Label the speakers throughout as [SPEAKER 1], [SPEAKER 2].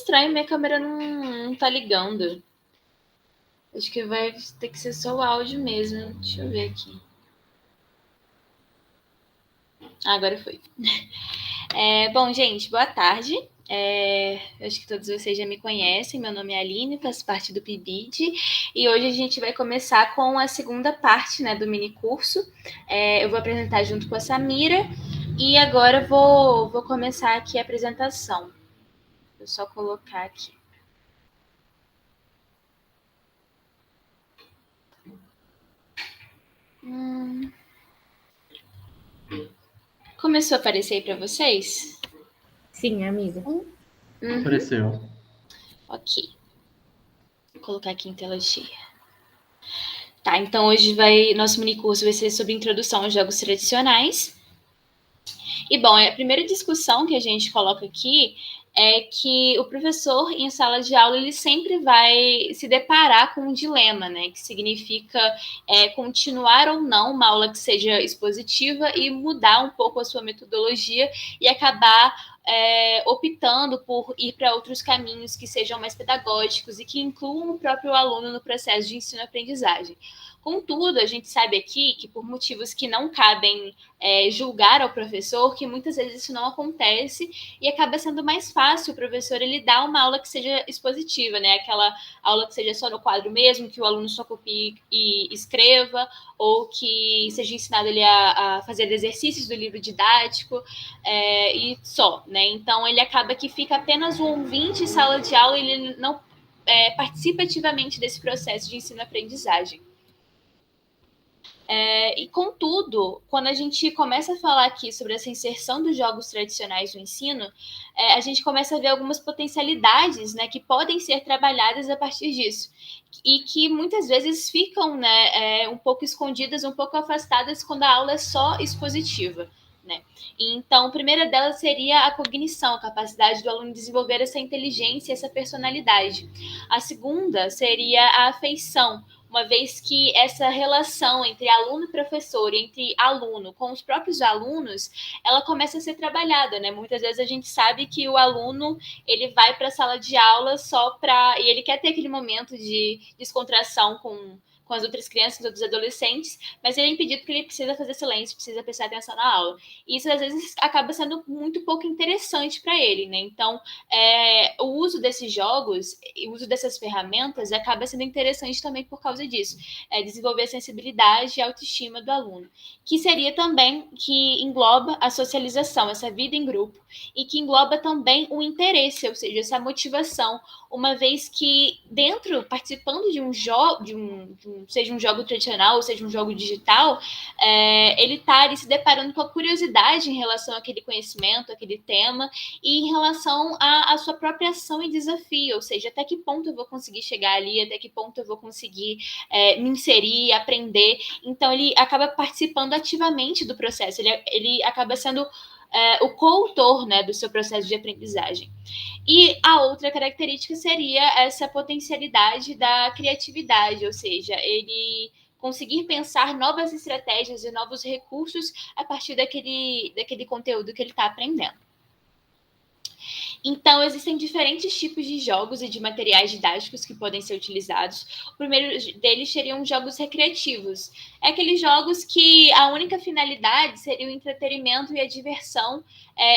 [SPEAKER 1] estranho, minha câmera não tá ligando. Acho que vai ter que ser só o áudio mesmo. Deixa eu ver aqui. Agora foi. Bom, gente, boa tarde. Acho que todos vocês já me conhecem. Meu nome é Aline, faço parte do PIBID. E hoje a gente vai começar com a segunda parte, né, do mini curso. Eu vou apresentar junto com a Samira. E agora vou começar aqui a apresentação. Vou só colocar aqui. Começou a aparecer aí para vocês?
[SPEAKER 2] Sim, amiga.
[SPEAKER 3] Apareceu.
[SPEAKER 1] Ok. Vou colocar aqui em tela cheia. Tá, então hoje nosso minicurso vai ser sobre introdução aos jogos tradicionais. E, bom, a primeira discussão que a gente coloca aqui é que o professor, em sala de aula, ele sempre vai se deparar com um dilema, né? Que significa continuar ou não uma aula que seja expositiva e mudar um pouco a sua metodologia e acabar optando por ir para outros caminhos que sejam mais pedagógicos e que incluam o próprio aluno no processo de ensino-aprendizagem. Contudo, a gente sabe aqui que por motivos que não cabem julgar ao professor, que muitas vezes isso não acontece e acaba sendo mais fácil o professor ele dar uma aula que seja expositiva, né? Aquela aula que seja só no quadro mesmo, que o aluno só copie e escreva, ou que seja ensinado ele a fazer exercícios do livro didático e só, né? Então ele acaba que fica apenas o ouvinte em sala de aula e ele não participa ativamente desse processo de ensino-aprendizagem. E, contudo, quando a gente começa a falar aqui sobre essa inserção dos jogos tradicionais no ensino, a gente começa a ver algumas potencialidades, né, que podem ser trabalhadas a partir disso. E que muitas vezes ficam, né, um pouco escondidas, um pouco afastadas quando a aula é só expositiva. Né? Então, a primeira delas seria a cognição, a capacidade do aluno desenvolver essa inteligência, essa personalidade. A segunda seria a afeição, uma vez que essa relação entre aluno e professor, entre aluno com os próprios alunos, ela começa a ser trabalhada, né? Muitas vezes a gente sabe que o aluno, ele vai para a sala de aula só para... E ele quer ter aquele momento de descontração com as outras crianças, com os outros adolescentes, mas ele é impedido porque ele precisa fazer silêncio, precisa prestar atenção na aula. E isso, às vezes, acaba sendo muito pouco interessante para ele, né? Então, o uso desses jogos, o uso dessas ferramentas acaba sendo interessante também por causa disso. Desenvolver a sensibilidade e a autoestima do aluno. Que seria também, que engloba a socialização, essa vida em grupo, e que engloba também o interesse, ou seja, essa motivação, uma vez que participando de um jogo, seja um jogo tradicional ou seja um jogo digital, ele está ali se deparando com a curiosidade em relação àquele conhecimento, àquele tema, e em relação à sua própria ação e desafio, ou seja, até que ponto eu vou conseguir chegar ali, até que ponto eu vou conseguir me inserir, aprender. Então, ele acaba participando ativamente do processo, ele acaba sendo o coautor, né, do seu processo de aprendizagem. E a outra característica seria essa potencialidade da criatividade, ou seja, ele conseguir pensar novas estratégias e novos recursos a partir daquele conteúdo que ele está aprendendo. Então, existem diferentes tipos de jogos e de materiais didáticos que podem ser utilizados. O primeiro deles seriam jogos recreativos. É aqueles jogos que a única finalidade seria o entretenimento e a diversão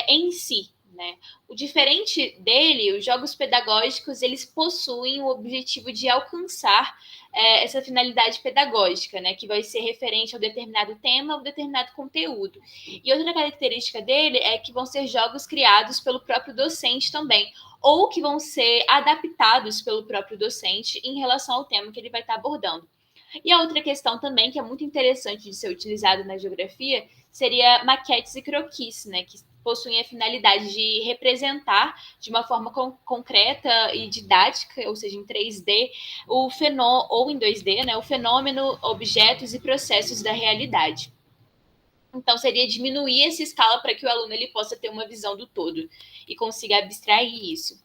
[SPEAKER 1] em si. Né? O diferente dele, os jogos pedagógicos, eles possuem o objetivo de alcançar essa finalidade pedagógica, né? Que vai ser referente ao determinado tema ou determinado conteúdo. E outra característica dele é que vão ser jogos criados pelo próprio docente também, ou que vão ser adaptados pelo próprio docente em relação ao tema que ele vai estar abordando. E a outra questão também, que é muito interessante de ser utilizada na geografia, seria maquetes e croquis, né? Que possuem a finalidade de representar de uma forma concreta e didática, ou seja, em 3D, ou em 2D, né? O fenômeno, objetos e processos da realidade. Então, seria diminuir essa escala para que o aluno ele possa ter uma visão do todo e consiga abstrair isso.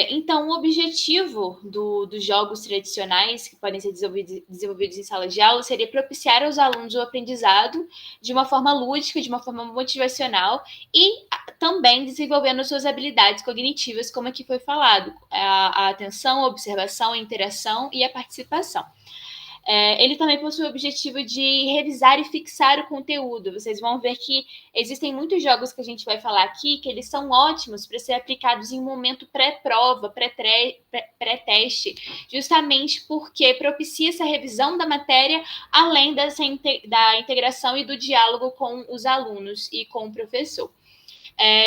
[SPEAKER 1] Então, o objetivo dos jogos tradicionais, que podem ser desenvolvidos em sala de aula, seria propiciar aos alunos o aprendizado de uma forma lúdica, de uma forma motivacional e também desenvolvendo suas habilidades cognitivas, como aqui foi falado, a atenção, a observação, a interação e a participação. Ele também possui o objetivo de revisar e fixar o conteúdo. Vocês vão ver que existem muitos jogos que a gente vai falar aqui que eles são ótimos para ser aplicados em um momento pré-prova, pré-teste, justamente porque propicia essa revisão da matéria, além da integração e do diálogo com os alunos e com o professor.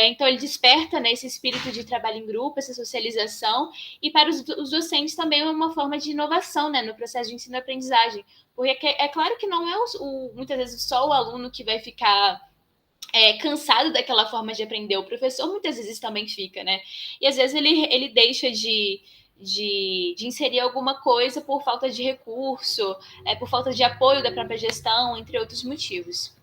[SPEAKER 1] Então, ele desperta, né, esse espírito de trabalho em grupo, essa socialização, e para os docentes também é uma forma de inovação, né, no processo de ensino e aprendizagem. Porque é claro que não é muitas vezes só o aluno que vai ficar cansado daquela forma de aprender, o professor muitas vezes também fica, né? E às vezes ele deixa de inserir alguma coisa por falta de recurso, por falta de apoio da própria gestão, entre outros motivos.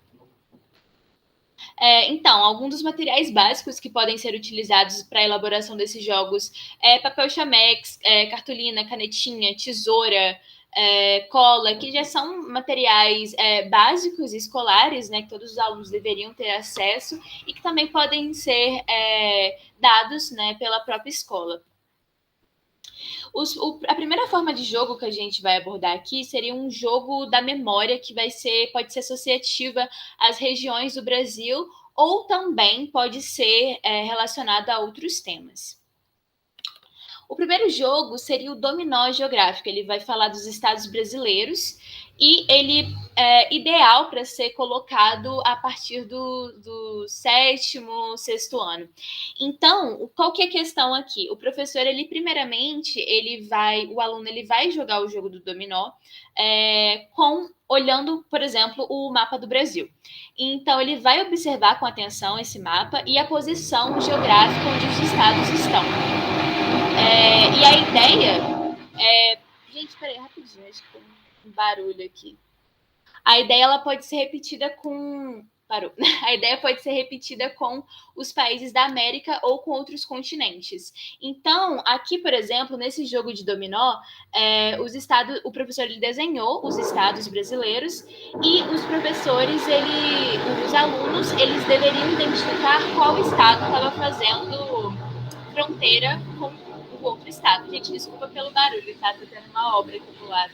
[SPEAKER 1] Então, alguns dos materiais básicos que podem ser utilizados para a elaboração desses jogos é papel chamex, cartolina, canetinha, tesoura, cola, que já são materiais básicos escolares, né, que todos os alunos deveriam ter acesso e que também podem ser dados, né, pela própria escola. A primeira forma de jogo que a gente vai abordar aqui seria um jogo da memória que pode ser associativa às regiões do Brasil ou também pode ser relacionado a outros temas. O primeiro jogo seria o dominó geográfico. Ele vai falar dos estados brasileiros e ele é ideal para ser colocado a partir do sétimo, sexto ano. Então, qual que é a questão aqui? O professor, primeiramente, o aluno vai jogar o jogo do dominó olhando, por exemplo, o mapa do Brasil. Então, ele vai observar com atenção esse mapa e a posição geográfica onde os estados estão. E a ideia Gente, peraí, rapidinho, acho que tem um barulho aqui. A ideia ela pode ser repetida com... Parou. A ideia pode ser repetida com os países da América ou com outros continentes. Então, aqui, por exemplo, nesse jogo de dominó, o professor ele desenhou os estados brasileiros e os alunos, eles deveriam identificar qual estado estava fazendo fronteira com o outro estado. Gente, desculpa pelo barulho, tá? Tô tendo uma obra aqui do lado.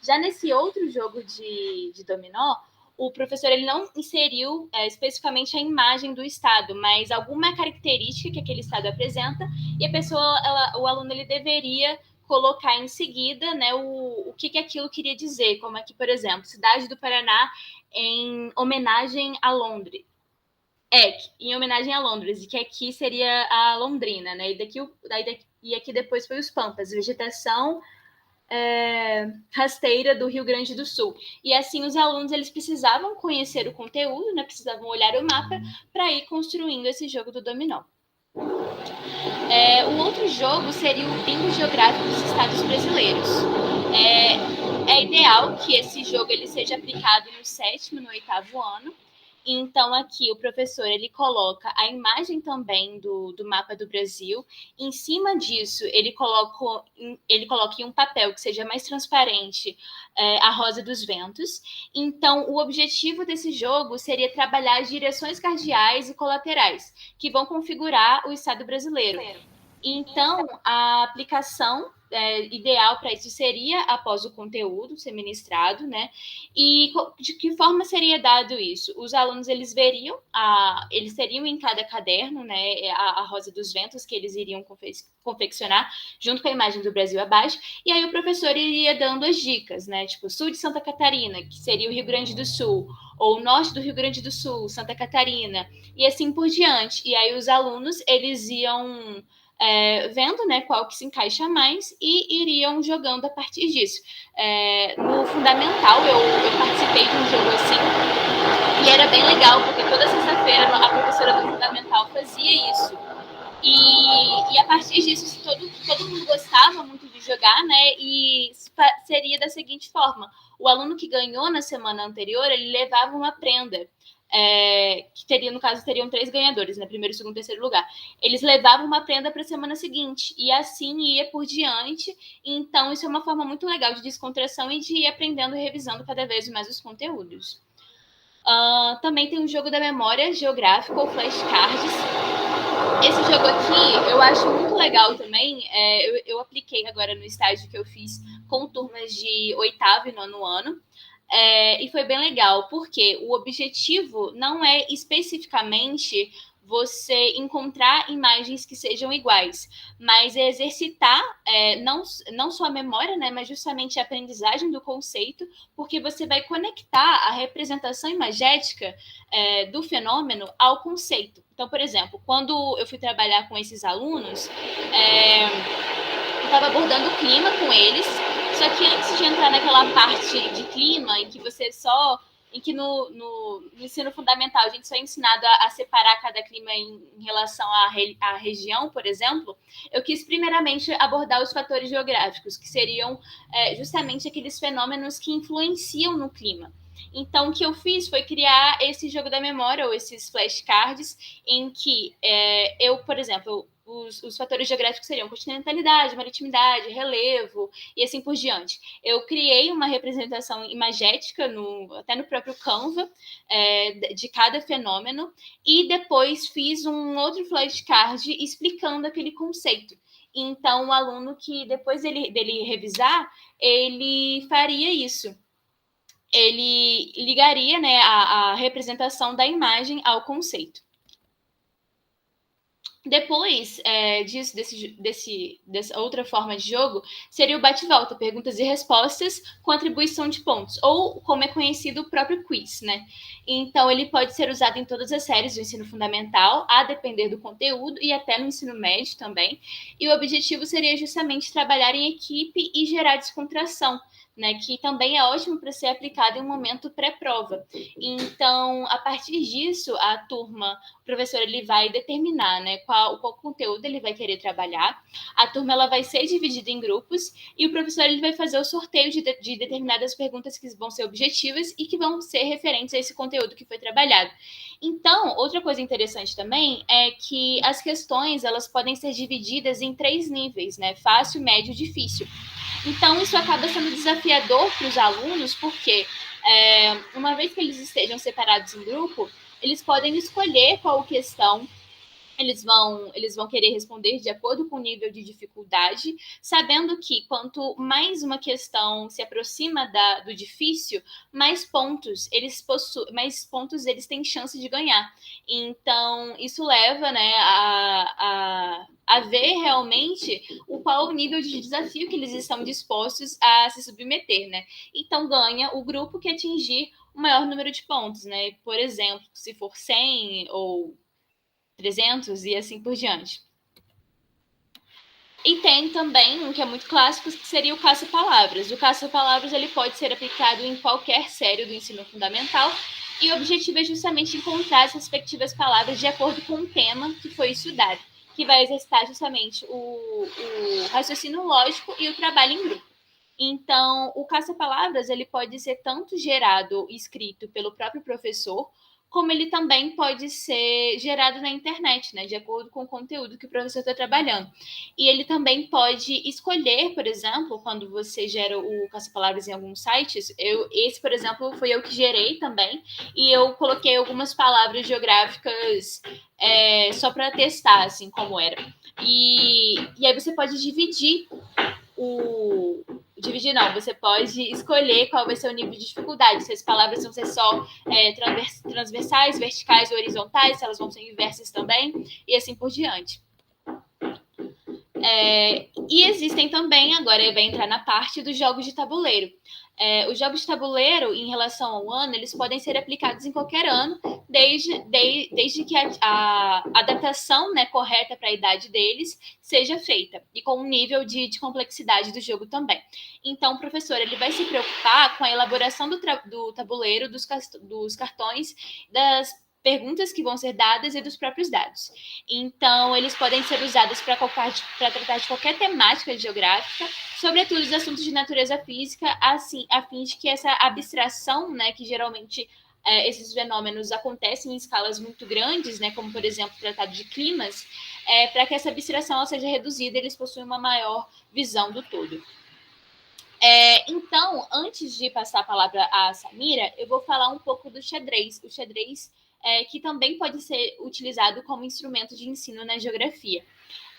[SPEAKER 1] Já nesse outro jogo de dominó, o professor ele não inseriu especificamente a imagem do estado, mas alguma característica que aquele estado apresenta, e o aluno ele deveria colocar em seguida, né, o que aquilo queria dizer, como aqui, por exemplo, cidade do Paraná em homenagem a Londres. Em homenagem a Londres, e que aqui seria a Londrina, né? E aqui depois foi os Pampas, vegetação rasteira do Rio Grande do Sul. E assim os alunos eles precisavam conhecer o conteúdo, né? Precisavam olhar o mapa para ir construindo esse jogo do dominó. O outro jogo seria o bingo geográfico dos estados brasileiros. É ideal que esse jogo ele seja aplicado no sétimo e no oitavo ano. Então, aqui o professor ele coloca a imagem também do mapa do Brasil. Em cima disso, ele coloca em um papel que seja mais transparente a rosa dos ventos. Então, o objetivo desse jogo seria trabalhar as direções cardeais e colaterais, que vão configurar o Estado brasileiro. Então, a aplicação ideal para isso seria após o conteúdo ser ministrado, né? E de que forma seria dado isso? Os alunos eles teriam em cada caderno, né, a rosa dos ventos que eles iriam confeccionar junto com a imagem do Brasil abaixo, e aí o professor iria dando as dicas, né? Tipo, sul de Santa Catarina, que seria o Rio Grande do Sul, ou norte do Rio Grande do Sul, Santa Catarina, e assim por diante. E aí os alunos eles iam vendo, né, qual que se encaixa mais e iriam jogando a partir disso. No fundamental, eu participei de um jogo assim e era bem legal, porque toda sexta-feira a professora do fundamental fazia isso. E a partir disso, todo mundo gostava muito de jogar, né? E seria da seguinte forma: o aluno que ganhou na semana anterior, ele levava uma prenda. que teria, no caso, teriam 3 ganhadores, né? Primeiro, segundo, terceiro lugar. Eles levavam uma prenda para a semana seguinte, e assim ia por diante. Então, isso é uma forma muito legal de descontração e de ir aprendendo e revisando cada vez mais os conteúdos. Também tem o jogo da memória geográfica, ou flashcards. Esse jogo aqui eu acho muito legal também. Eu apliquei agora no estágio que eu fiz com turmas de 8º e 9º ano. E foi bem legal, porque o objetivo não é especificamente você encontrar imagens que sejam iguais, mas é exercitar não só a memória, né, mas justamente a aprendizagem do conceito, porque você vai conectar a representação imagética do fenômeno ao conceito. Então, por exemplo, quando eu fui trabalhar com esses alunos, eu estava abordando o clima com eles, só que antes de entrar naquela parte de clima, em que no ensino fundamental a gente só é ensinado a separar cada clima em relação à região, por exemplo, eu quis primeiramente abordar os fatores geográficos, que seriam justamente aqueles fenômenos que influenciam no clima. Então, o que eu fiz foi criar esse jogo da memória, ou esses flashcards, em que eu, por exemplo, os fatores geográficos seriam continentalidade, maritimidade, relevo e assim por diante. Eu criei uma representação imagética, até no próprio Canva, de cada fenômeno, e depois fiz um outro flashcard explicando aquele conceito. Então, o aluno que, depois dele revisar, ele faria isso. Ele ligaria, né, a representação da imagem ao conceito. Depois disso, dessa outra forma de jogo, seria o bate-volta, perguntas e respostas com atribuição de pontos, ou como é conhecido o próprio quiz, né? Então, ele pode ser usado em todas as séries do ensino fundamental, a depender do conteúdo, e até no ensino médio também. E o objetivo seria justamente trabalhar em equipe e gerar descontração, né, que também é ótimo para ser aplicado em um momento pré-prova. Então, a partir disso, o professor ele vai determinar, né, qual conteúdo ele vai querer trabalhar. A turma ela vai ser dividida em grupos e o professor ele vai fazer o sorteio de determinadas perguntas que vão ser objetivas e que vão ser referentes a esse conteúdo que foi trabalhado. Então, outra coisa interessante também é que as questões elas podem ser divididas em 3 níveis, né? Fácil, médio e difícil. Então, isso acaba sendo desafiador para os alunos, porque uma vez que eles estejam separados em grupo, eles podem escolher qual questão eles vão querer responder de acordo com o nível de dificuldade, sabendo que quanto mais uma questão se aproxima do difícil, mais pontos eles têm chance de ganhar. Então, isso leva, né, a ver realmente qual o nível de desafio que eles estão dispostos a se submeter, né? Então, ganha o grupo que atingir o maior número de pontos, né? Por exemplo, se for 100 ou 300 e assim por diante. E tem também um que é muito clássico, que seria o caça-palavras. O caça-palavras ele pode ser aplicado em qualquer série do ensino fundamental e o objetivo é justamente encontrar as respectivas palavras de acordo com o tema que foi estudado, que vai exercitar justamente o raciocínio lógico e o trabalho em grupo. Então, o caça-palavras ele pode ser tanto gerado e escrito pelo próprio professor, como ele também pode ser gerado na internet, né, de acordo com o conteúdo que o professor está trabalhando. E ele também pode escolher, por exemplo, quando você gera o caça-palavras em alguns sites, esse, por exemplo, foi eu que gerei também, e eu coloquei algumas palavras geográficas só para testar, assim, como era. E aí você pode dividir você pode escolher qual vai ser o nível de dificuldade, se as palavras vão ser só transversais, verticais ou horizontais, se elas vão ser inversas também, e assim por diante. E existem também, agora vai entrar na parte dos jogos de tabuleiro. Os jogos de tabuleiro, em relação ao ano, eles podem ser aplicados em qualquer ano, desde que a adaptação, né, correta para a idade deles seja feita, e com um nível de complexidade do jogo também. Então, o professor ele vai se preocupar com a elaboração do tabuleiro, dos cartões, das perguntas que vão ser dadas e dos próprios dados. Então, eles podem ser usados para tratar de qualquer temática geográfica, sobretudo os assuntos de natureza física, assim, a fim de que essa abstração, né, que geralmente esses fenômenos acontecem em escalas muito grandes, né, como, por exemplo, o Tratado de Climas, para que essa abstração seja reduzida, eles possuem uma maior visão do todo. Então, antes de passar a palavra à Samira, eu vou falar um pouco do xadrez. O xadrez, que também pode ser utilizado como instrumento de ensino na geografia.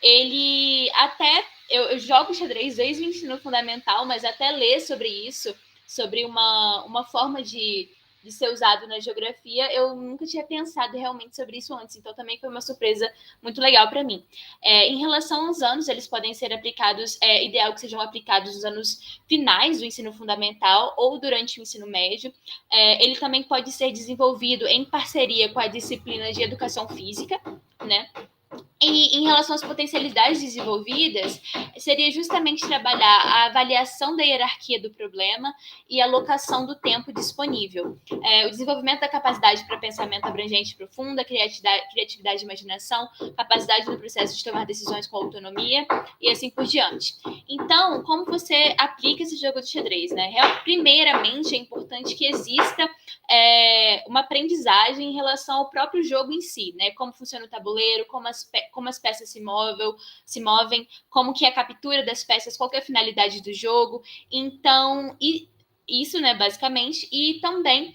[SPEAKER 1] Ele até... Eu jogo xadrez desde o ensino fundamental, mas até ler sobre isso, sobre uma forma de ser usado na geografia, eu nunca tinha pensado realmente sobre isso antes, então também foi uma surpresa muito legal para mim. Em relação aos anos, eles podem ser aplicados, ideal que sejam aplicados nos anos finais do ensino fundamental ou durante o ensino médio. Ele também pode ser desenvolvido em parceria com a disciplina de educação física, né? E em relação às potencialidades desenvolvidas, seria justamente trabalhar a avaliação da hierarquia do problema e a alocação do tempo disponível. O desenvolvimento da capacidade para pensamento abrangente e profundo, criatividade e imaginação, capacidade no processo de tomar decisões com autonomia e assim por diante. Então, como você aplica esse jogo de xadrez, né? Primeiramente, é importante que exista uma aprendizagem em relação ao próprio jogo em si, né? Como funciona o tabuleiro, como as peças se movem, como que é a captura das peças, qual que é a finalidade do jogo. Então, isso, né, basicamente, e também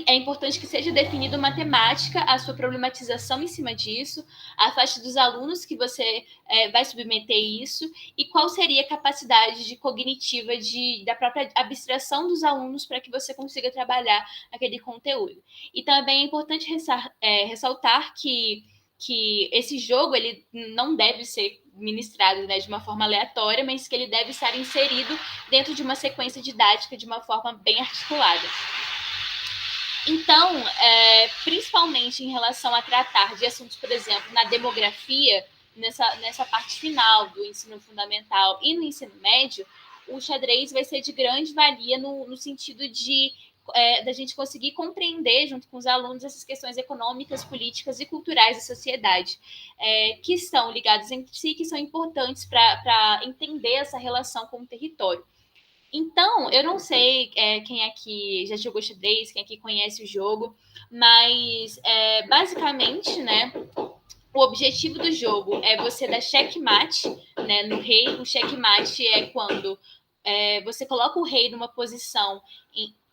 [SPEAKER 1] é importante que seja definida uma temática, a sua problematização em cima disso, a faixa dos alunos que você vai submeter isso, e qual seria a capacidade cognitiva da própria abstração dos alunos para que você consiga trabalhar aquele conteúdo. E também é importante ressaltar que esse jogo ele não deve ser ministrado, né, de uma forma aleatória, mas que ele deve estar inserido dentro de uma sequência didática de uma forma bem articulada. Então, principalmente em relação a tratar de assuntos, por exemplo, na demografia, nessa parte final do ensino fundamental e no ensino médio, o xadrez vai ser de grande valia no sentido da gente conseguir compreender, junto com os alunos, essas questões econômicas, políticas e culturais da sociedade, que estão ligadas entre si, que são importantes para entender essa relação com o território. Então, eu não sei quem aqui já jogou xadrez, quem aqui conhece o jogo, mas basicamente, né, o objetivo do jogo é você dar checkmate, né, no rei. O checkmate é quando você coloca o rei numa posição,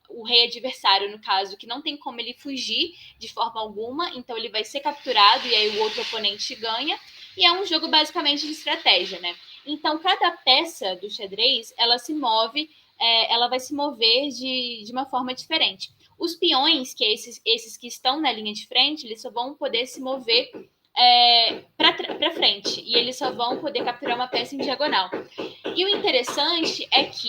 [SPEAKER 1] o rei adversário, no caso, que não tem como ele fugir de forma alguma, então ele vai ser capturado e aí o outro oponente ganha. E é um jogo basicamente de estratégia, né? Então, cada peça do xadrez, ela vai se mover de uma forma diferente. Os peões, que é esses que estão na linha de frente, eles só vão poder se mover para frente, e eles só vão poder capturar uma peça em diagonal. E o interessante é que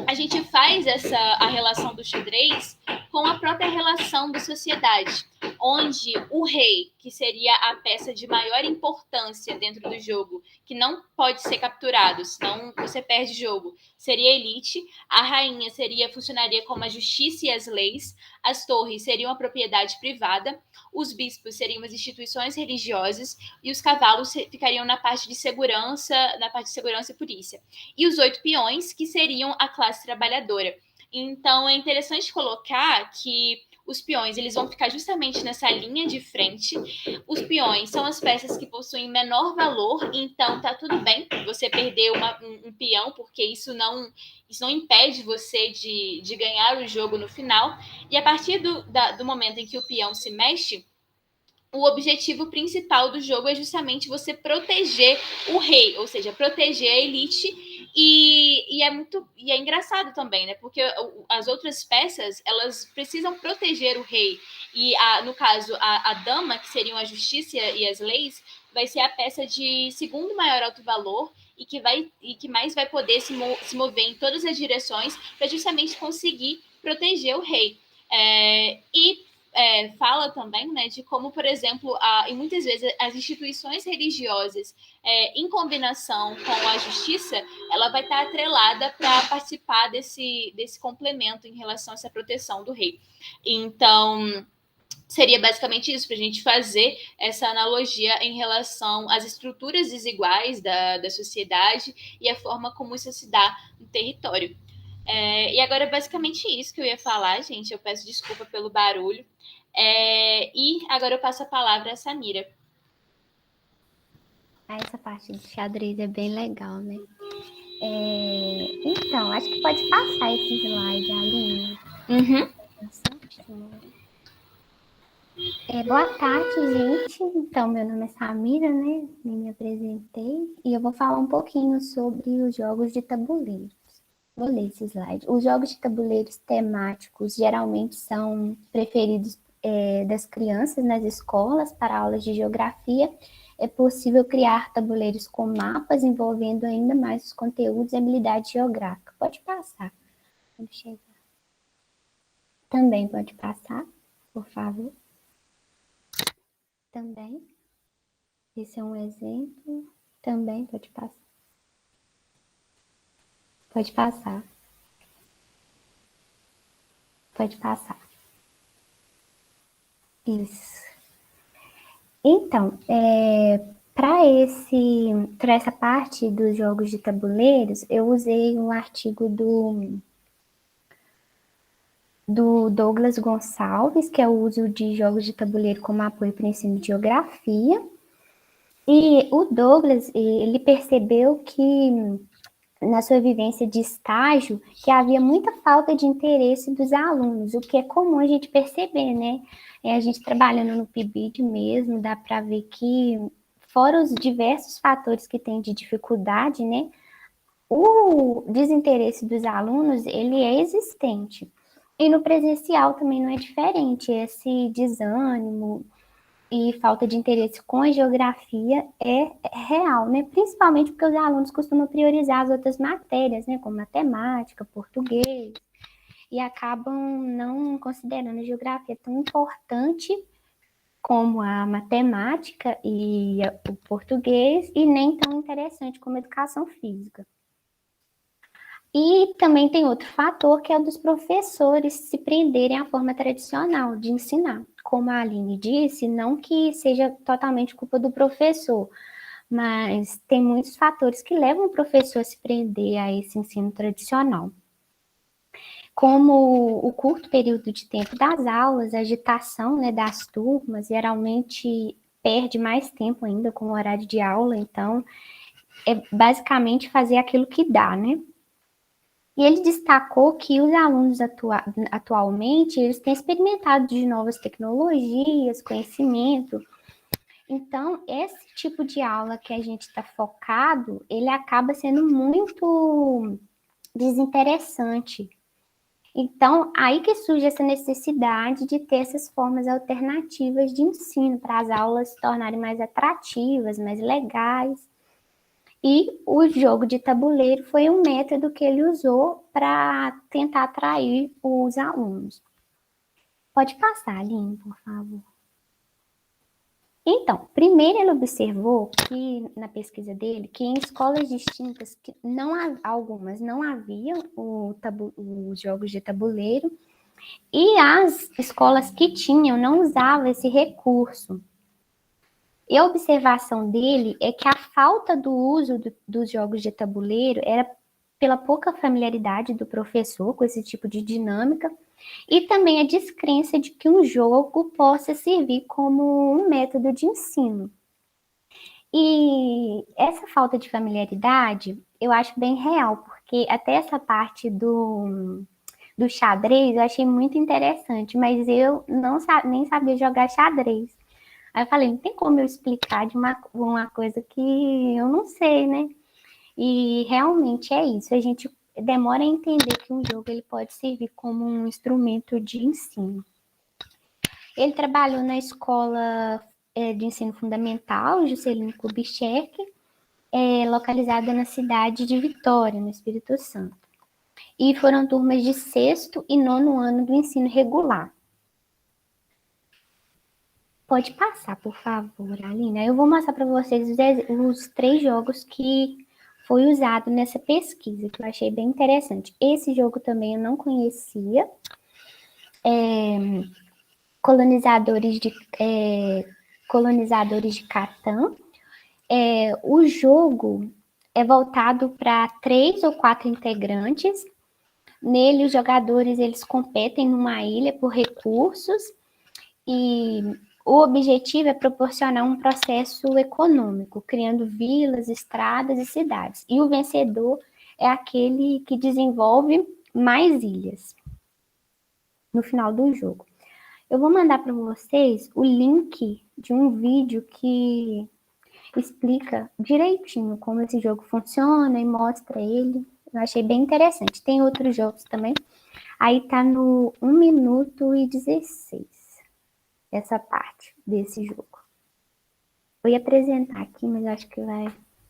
[SPEAKER 1] a gente faz a relação do xadrez com a própria relação da sociedade, onde o rei, que seria a peça de maior importância dentro do jogo, que não pode ser capturado, senão você perde o jogo, seria a elite. A rainha funcionaria como a justiça e as leis. As torres seriam a propriedade privada. Os bispos seriam as instituições religiosas e os cavalos ficariam na parte de segurança e polícia. E os 8 peões, que seriam a classe trabalhadora. Então, é interessante colocar que os peões eles vão ficar justamente nessa linha de frente. Os peões são as peças que possuem menor valor, então tá tudo bem você perder um peão, porque isso não impede você de ganhar o jogo no final. E a partir do momento em que o peão se mexe, o objetivo principal do jogo é justamente você proteger o rei, ou seja, proteger a elite. E é engraçado também, né? Porque as outras peças, elas precisam proteger o rei. E, no caso, a dama, que seriam a justiça e as leis, vai ser a peça de segundo maior alto valor e que mais vai poder se mover em todas as direções para justamente conseguir proteger o rei. Fala também, né, de como, por exemplo, e muitas vezes as instituições religiosas, em combinação com a justiça, ela vai estar atrelada para participar desse complemento em relação a essa proteção do rei. Então, seria basicamente isso, para a gente fazer essa analogia em relação às estruturas desiguais da sociedade e a forma como isso se dá no território. E agora é basicamente isso que eu ia falar, gente. Eu peço desculpa pelo barulho. E agora eu passo a palavra a Samira.
[SPEAKER 2] Essa parte de xadrez é bem legal, né? Então, acho que pode passar esse slide, Aline.
[SPEAKER 1] Uhum.
[SPEAKER 2] Boa tarde, gente. Então, meu nome é Samira, né? Me apresentei. E eu vou falar um pouquinho sobre os jogos de tabuleiro. Vou ler esse slide. Os jogos de tabuleiros temáticos geralmente são preferidos das crianças nas escolas para aulas de geografia. É possível criar tabuleiros com mapas envolvendo ainda mais os conteúdos e habilidade geográfica. Pode passar. Quando chegar. Também pode passar, por favor. Também. Esse é um exemplo. Também pode passar. Pode passar. Pode passar. Isso. Então, para essa parte dos jogos de tabuleiros, eu usei um artigo do Douglas Gonçalves, que é o uso de jogos de tabuleiro como apoio para o ensino de geografia. E o Douglas, ele percebeu que, na sua vivência de estágio, que havia muita falta de interesse dos alunos, o que é comum a gente perceber, né? A gente trabalhando no PIBID mesmo, dá para ver que, fora os diversos fatores que tem de dificuldade, né? O desinteresse dos alunos, ele é existente. E no presencial também não é diferente, esse desânimo e falta de interesse com a geografia é real, né? Principalmente porque os alunos costumam priorizar as outras matérias, né? Como matemática, português, e acabam não considerando a geografia tão importante como a matemática e o português, e nem tão interessante como a educação física. E também tem outro fator, que é o dos professores se prenderem à forma tradicional de ensinar. Como a Aline disse, não que seja totalmente culpa do professor, mas tem muitos fatores que levam o professor a se prender a esse ensino tradicional. Como o curto período de tempo das aulas, a agitação, né, das turmas, geralmente perde mais tempo ainda com o horário de aula, então é basicamente fazer aquilo que dá, né? E ele destacou que os alunos atualmente, eles têm experimentado de novas tecnologias, conhecimento. Então, esse tipo de aula que a gente está focado, ele acaba sendo muito desinteressante. Então, aí que surge essa necessidade de ter essas formas alternativas de ensino, para as aulas se tornarem mais atrativas, mais legais. E o jogo de tabuleiro foi um método que ele usou para tentar atrair os alunos. Pode passar, Aline, por favor. Então, primeiro ele observou que, na pesquisa dele, que em escolas distintas, que algumas não haviam os jogos de tabuleiro, e as escolas que tinham não usavam esse recurso. E a observação dele é que a falta do uso dos jogos de tabuleiro era pela pouca familiaridade do professor com esse tipo de dinâmica, e também a descrença de que um jogo possa servir como um método de ensino. E essa falta de familiaridade eu acho bem real, porque até essa parte do xadrez eu achei muito interessante, mas eu nem sabia jogar xadrez. Aí eu falei, não tem como eu explicar de uma coisa que eu não sei, né? E realmente é isso, a gente demora a entender que um jogo ele pode servir como um instrumento de ensino. Ele trabalhou na escola de ensino fundamental, Juscelino Kubitschek, localizada na cidade de Vitória, no Espírito Santo. E foram turmas de 6º e 9º ano do ensino regular. Pode passar, por favor, Alina. Eu vou mostrar para vocês os 3 jogos que foi usado nessa pesquisa, que eu achei bem interessante. Esse jogo também eu não conhecia. Colonizadores de Catan. O jogo é voltado para 3 ou 4 integrantes, Nele, os jogadores eles competem numa ilha por recursos e o objetivo é proporcionar um processo econômico, criando vilas, estradas e cidades. E o vencedor é aquele que desenvolve mais ilhas no final do jogo. Eu vou mandar para vocês o link de um vídeo que explica direitinho como esse jogo funciona e mostra ele. Eu achei bem interessante. Tem outros jogos também. Aí tá no 1 minuto e 16, essa parte desse jogo. Eu ia apresentar aqui, mas acho que vai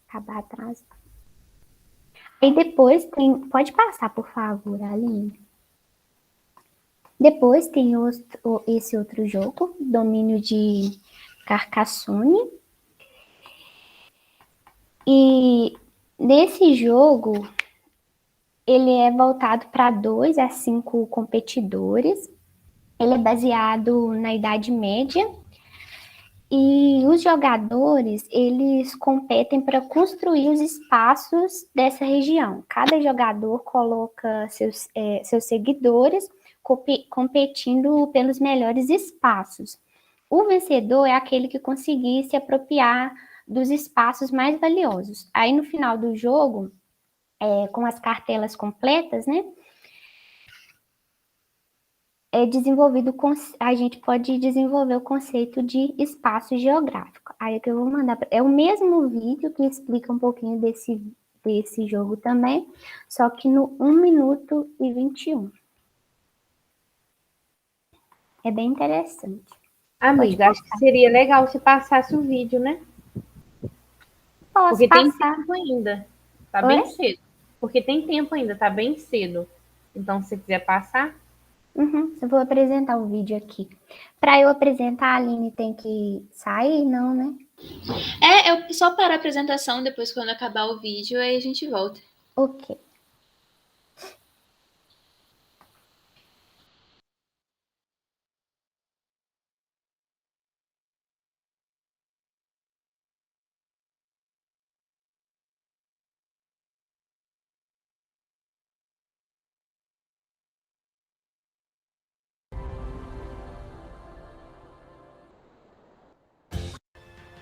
[SPEAKER 2] acabar atrás. Aí depois tem... Pode passar, por favor, Aline. Depois tem esse outro jogo, Domínio de Carcassonne. E nesse jogo, ele é voltado para 2 a 5 competidores. Ele é baseado na Idade Média. E os jogadores, eles competem para construir os espaços dessa região. Cada jogador coloca seus seguidores competindo pelos melhores espaços. O vencedor é aquele que conseguir se apropriar dos espaços mais valiosos. Aí, no final do jogo, com as cartelas completas, né? A gente pode desenvolver o conceito de espaço geográfico. Aí é que eu vou mandar. É o mesmo vídeo que explica um pouquinho desse jogo também, só que no 1 minuto e 21. É bem interessante.
[SPEAKER 4] Amiga, acho que seria legal se passasse o vídeo, né?
[SPEAKER 2] Posso
[SPEAKER 4] Porque
[SPEAKER 2] passar.
[SPEAKER 4] tem tempo ainda. Tá
[SPEAKER 2] Oi?
[SPEAKER 4] bem cedo. Porque tem tempo ainda, tá bem cedo. Então, se você quiser passar...
[SPEAKER 2] Eu vou apresentar o vídeo aqui. Para eu apresentar, a Aline tem que sair, não, né?
[SPEAKER 1] Eu só parar a apresentação, depois quando acabar o vídeo, aí a gente volta.
[SPEAKER 2] Ok.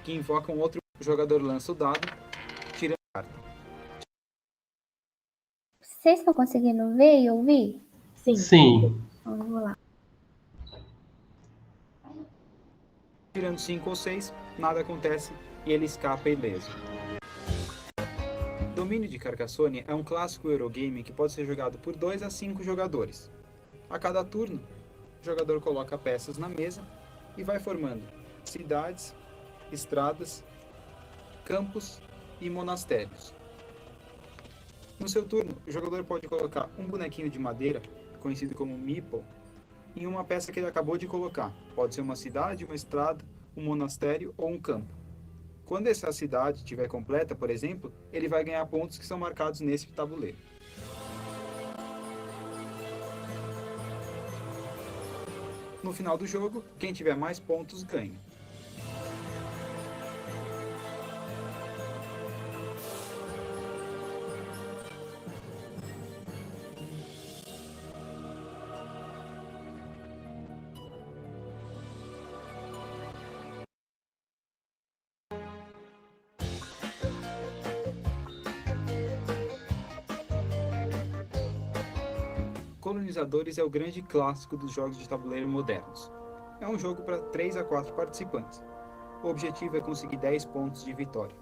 [SPEAKER 5] Que invoca um outro jogador, lança o dado, tira a carta.
[SPEAKER 2] Vocês estão conseguindo ver e ouvir?
[SPEAKER 4] Sim.
[SPEAKER 3] Sim.
[SPEAKER 2] Então, vamos lá.
[SPEAKER 5] Tirando 5 ou 6, nada acontece e ele escapa ileso. Domínio de Carcassonne é um clássico Eurogame que pode ser jogado por 2 a 5 jogadores. A cada turno, o jogador coloca peças na mesa e vai formando cidades, estradas, campos e monastérios. No seu turno, o jogador pode colocar um bonequinho de madeira, conhecido como meeple, em uma peça que ele acabou de colocar. Pode ser uma cidade, uma estrada, um monastério ou um campo. Quando essa cidade estiver completa, por exemplo, ele vai ganhar pontos que são marcados nesse tabuleiro. No final do jogo, quem tiver mais pontos ganha. Colonizadores é o grande clássico dos jogos de tabuleiro modernos. É um jogo para 3 a 4 participantes. O objetivo é conseguir 10 pontos de vitória.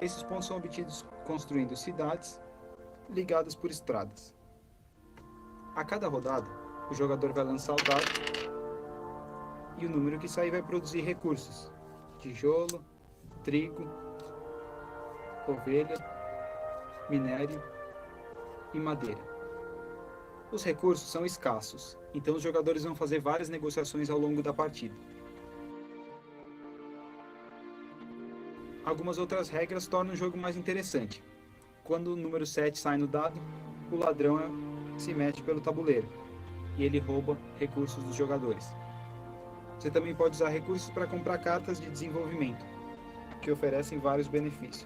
[SPEAKER 5] Esses pontos são obtidos construindo cidades ligadas por estradas. A cada rodada, o jogador vai lançar o dado e o número que sair vai produzir recursos: tijolo, trigo, ovelha, minério e madeira. Os recursos são escassos, então os jogadores vão fazer várias negociações ao longo da partida. Algumas outras regras tornam o jogo mais interessante. Quando o número 7 sai no dado, o ladrão se mete pelo tabuleiro e ele rouba recursos dos jogadores. Você também pode usar recursos para comprar cartas de desenvolvimento. que oferecem vários benefícios.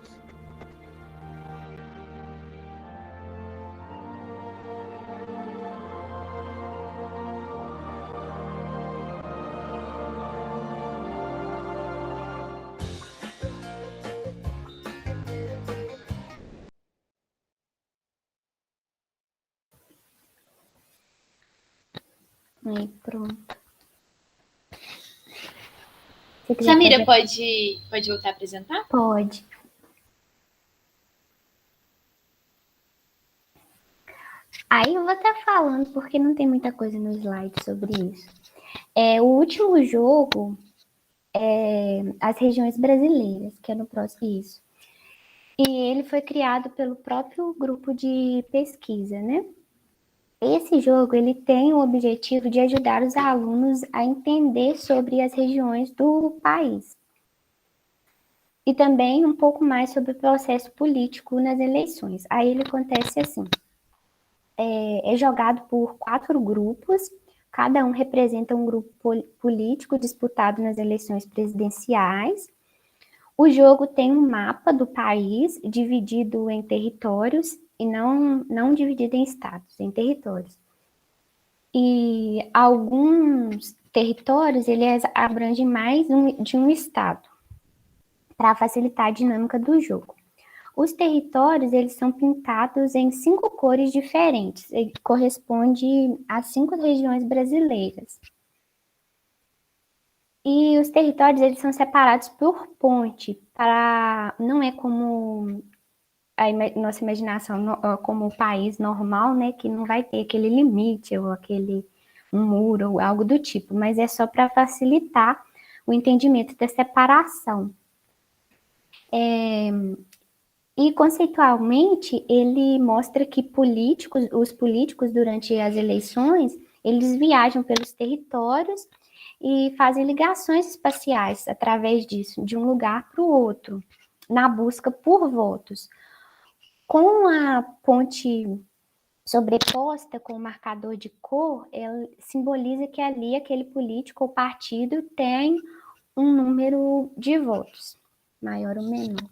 [SPEAKER 2] Aí, pronto. Se quiser
[SPEAKER 1] Samira,
[SPEAKER 2] fazer-
[SPEAKER 1] pode voltar a apresentar?
[SPEAKER 2] Pode. Aí eu vou estar falando, porque não tem muita coisa no slide sobre isso. O último jogo é As Regiões Brasileiras, que é no próximo isso. E ele foi criado pelo próprio grupo de pesquisa, né? Esse jogo, ele tem o objetivo de ajudar os alunos a entender sobre as regiões do país. E também um pouco mais sobre o processo político nas eleições. Aí ele acontece assim. É jogado por 4 grupos, cada um representa um grupo político disputado nas eleições presidenciais. O jogo tem um mapa do país dividido em territórios e não dividido em estados, em territórios. E alguns territórios, eles abrangem mais de um estado, para facilitar a dinâmica do jogo. Os territórios, eles são pintados em 5 cores diferentes, e corresponde a 5 regiões brasileiras. E os territórios, eles são separados por ponte, não é como nossa imaginação, como o país normal, né, que não vai ter aquele limite, ou um muro, ou algo do tipo, mas é só para facilitar o entendimento da separação. E conceitualmente, ele mostra que os políticos, durante as eleições, eles viajam pelos territórios e fazem ligações espaciais através disso, de um lugar para o outro, na busca por votos. Com a ponte sobreposta com o marcador de cor, ela simboliza que ali aquele político ou partido tem um número de votos, maior ou menor.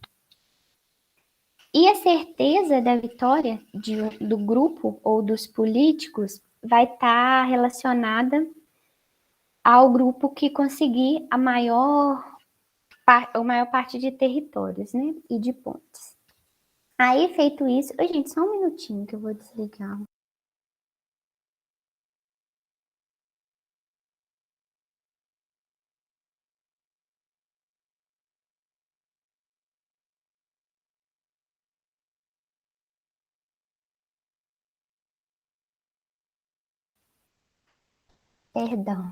[SPEAKER 2] E a certeza da vitória do grupo ou dos políticos vai estar relacionada ao grupo que conseguir a maior parte de territórios, né? E de pontes. Aí, feito isso... Oi, gente, só um minutinho que eu vou desligar. Perdão.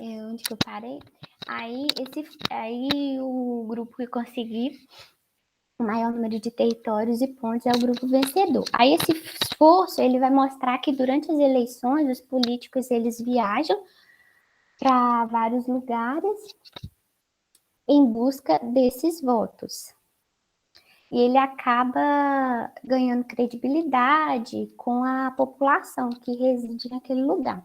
[SPEAKER 2] Onde que eu parei? Aí o grupo que conseguir o maior número de territórios e pontos é o grupo vencedor. Aí esse esforço, ele vai mostrar que durante as eleições, os políticos, eles viajam para vários lugares em busca desses votos. E ele acaba ganhando credibilidade com a população que reside naquele lugar.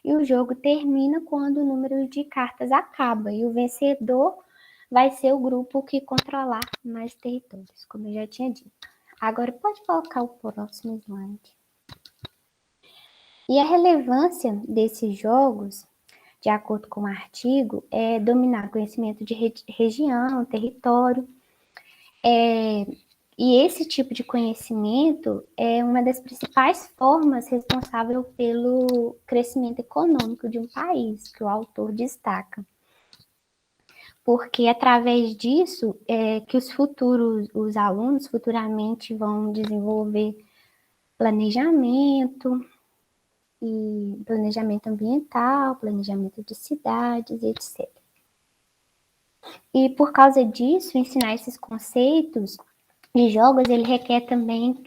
[SPEAKER 2] E o jogo termina quando o número de cartas acaba. E o vencedor vai ser o grupo que controlar mais territórios, como eu já tinha dito. Agora pode colocar o próximo slide. E a relevância desses jogos, de acordo com o artigo, é dominar conhecimento de região, território. E esse tipo de conhecimento é uma das principais formas responsável pelo crescimento econômico de um país, que o autor destaca. Porque através disso é que os alunos futuramente vão desenvolver planejamento ambiental, planejamento de cidades, etc. E por causa disso, ensinar esses conceitos de jogos, ele requer também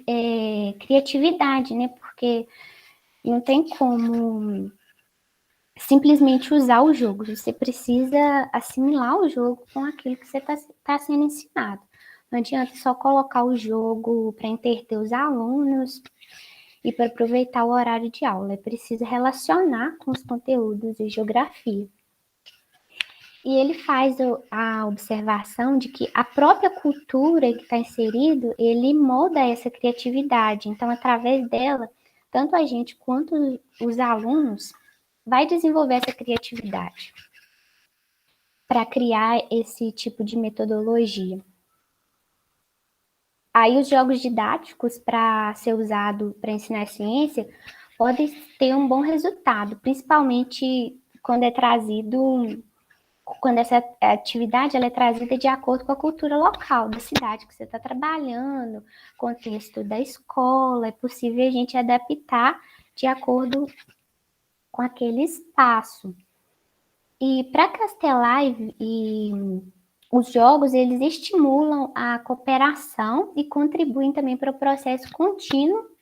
[SPEAKER 2] criatividade, né? Porque não tem como simplesmente usar o jogo. Você precisa assimilar o jogo com aquilo que você está sendo ensinado. Não adianta só colocar o jogo para entreter os alunos e para aproveitar o horário de aula. É preciso relacionar com os conteúdos de geografia. E ele faz a observação de que a própria cultura que está inserido, ele molda essa criatividade. Então, através dela, tanto a gente quanto os alunos vai desenvolver essa criatividade para criar esse tipo de metodologia. Aí os jogos didáticos para ser usado para ensinar ciência podem ter um bom resultado, principalmente quando é trazido, quando essa atividade ela é trazida de acordo com a cultura local da cidade que você está trabalhando, contexto da escola, é possível a gente adaptar de acordo com aquele espaço. E para Castelar e os jogos, eles estimulam a cooperação e contribuem também para o processo contínuo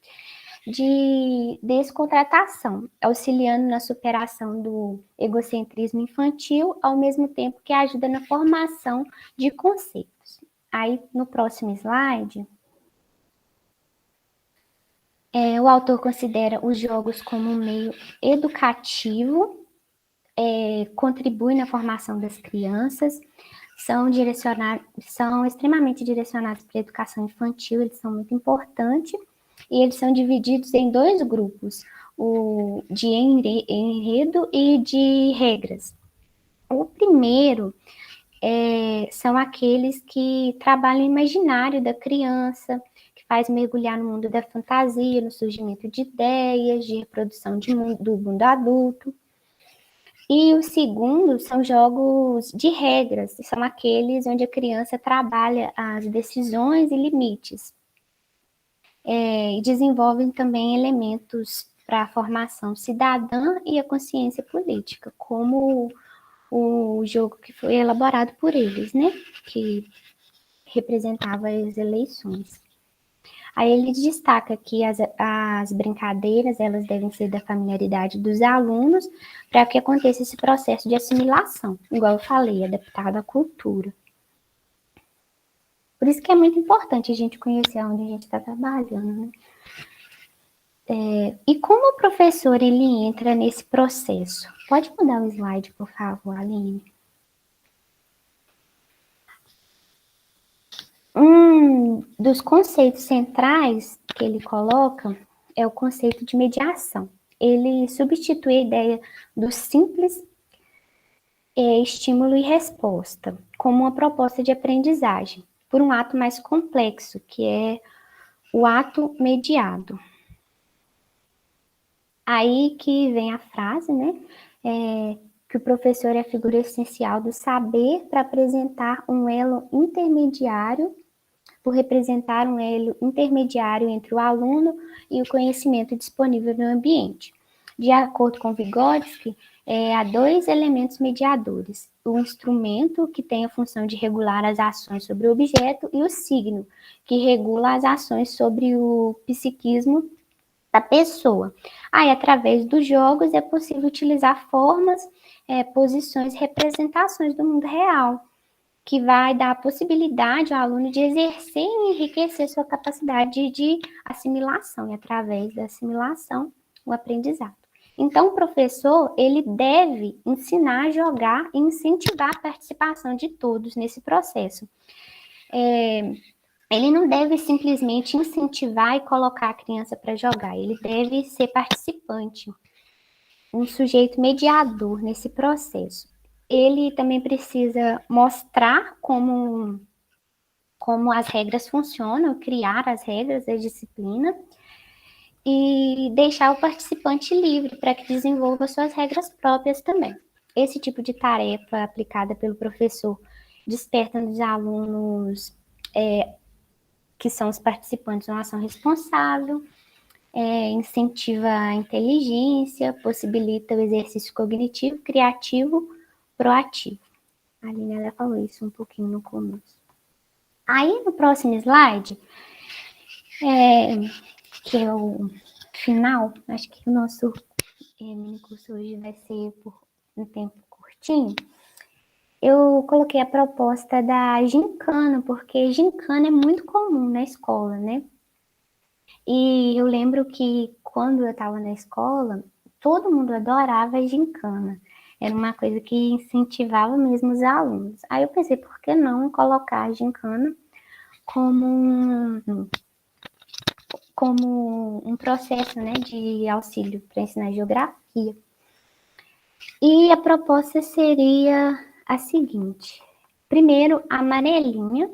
[SPEAKER 2] de descontratação, auxiliando na superação do egocentrismo infantil, ao mesmo tempo que ajuda na formação de conceitos. Aí, no próximo slide, o autor considera os jogos como um meio educativo, contribui na formação das crianças, são extremamente direcionados para a educação infantil, eles são muito importantes, e eles são divididos em 2 grupos, o de enredo e de regras. O primeiro são aqueles que trabalham o imaginário da criança, que faz mergulhar no mundo da fantasia, no surgimento de ideias, de reprodução do mundo adulto. E o segundo são jogos de regras, são aqueles onde a criança trabalha as decisões e limites. E desenvolvem também elementos para a formação cidadã e a consciência política, como o jogo que foi elaborado por eles, né? Que representava as eleições. Aí ele destaca que as brincadeiras, elas devem ser da familiaridade dos alunos para que aconteça esse processo de assimilação, igual eu falei, adaptado à cultura. Por isso que é muito importante a gente conhecer onde a gente está trabalhando, né? E como o professor ele entra nesse processo? Pode mudar o slide, por favor, Aline? Um dos conceitos centrais que ele coloca é o conceito de mediação. Ele substitui a ideia do simples estímulo e resposta como uma proposta de aprendizagem por um ato mais complexo, que é o ato mediado. Aí que vem a frase, né? Que o professor é a figura essencial do saber para apresentar um elo intermediário, por representar um elo intermediário entre o aluno e o conhecimento disponível no ambiente. De acordo com Vygotsky, há 2 elementos mediadores: o instrumento, que tem a função de regular as ações sobre o objeto, e o signo, que regula as ações sobre o psiquismo da pessoa. Aí, através dos jogos, é possível utilizar formas, posições e representações do mundo real, que vai dar a possibilidade ao aluno de exercer e enriquecer sua capacidade de assimilação, e através da assimilação, o aprendizado. Então, o professor, ele deve ensinar a jogar e incentivar a participação de todos nesse processo. Ele não deve simplesmente incentivar e colocar a criança para jogar, ele deve ser participante, um sujeito mediador nesse processo. Ele também precisa mostrar como as regras funcionam, criar as regras da disciplina e deixar o participante livre para que desenvolva suas regras próprias também. Esse tipo de tarefa aplicada pelo professor desperta nos alunos que são os participantes uma ação responsável, incentiva a inteligência, possibilita o exercício cognitivo, criativo, proativo. A Aline, ela falou isso um pouquinho no começo. Aí, no próximo slide, que é o final, acho que o nosso mini curso hoje vai ser por um tempo curtinho, eu coloquei a proposta da gincana, porque gincana é muito comum na escola, né? E eu lembro que quando eu estava na escola, todo mundo adorava a gincana. Era uma coisa que incentivava mesmo os alunos. Aí eu pensei, por que não colocar a gincana como um processo, né, de auxílio para ensinar geografia. E a proposta seria a seguinte. Primeiro, a amarelinha,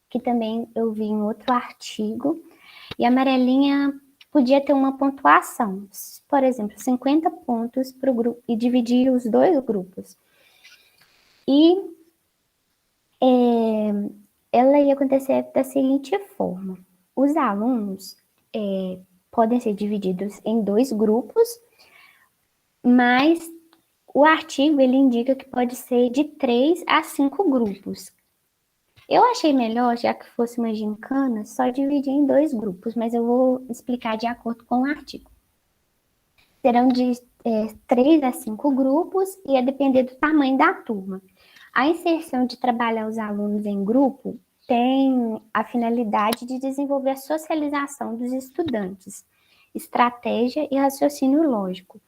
[SPEAKER 2] que também eu vi em outro artigo, e a amarelinha podia ter uma pontuação, por exemplo, 50 pontos para o grupo, e dividir os dois grupos. E ela ia acontecer da seguinte forma. Os alunos podem ser divididos em dois grupos, mas o artigo ele indica que pode ser de 3 a 5 grupos. Eu achei melhor, já que fosse uma gincana, só dividir em 2 grupos, mas eu vou explicar de acordo com o artigo. Serão de 3 a 5 grupos e a depender do tamanho da turma. A inserção de trabalhar os alunos em grupo tem a finalidade de desenvolver a socialização dos estudantes, estratégia e raciocínio lógico.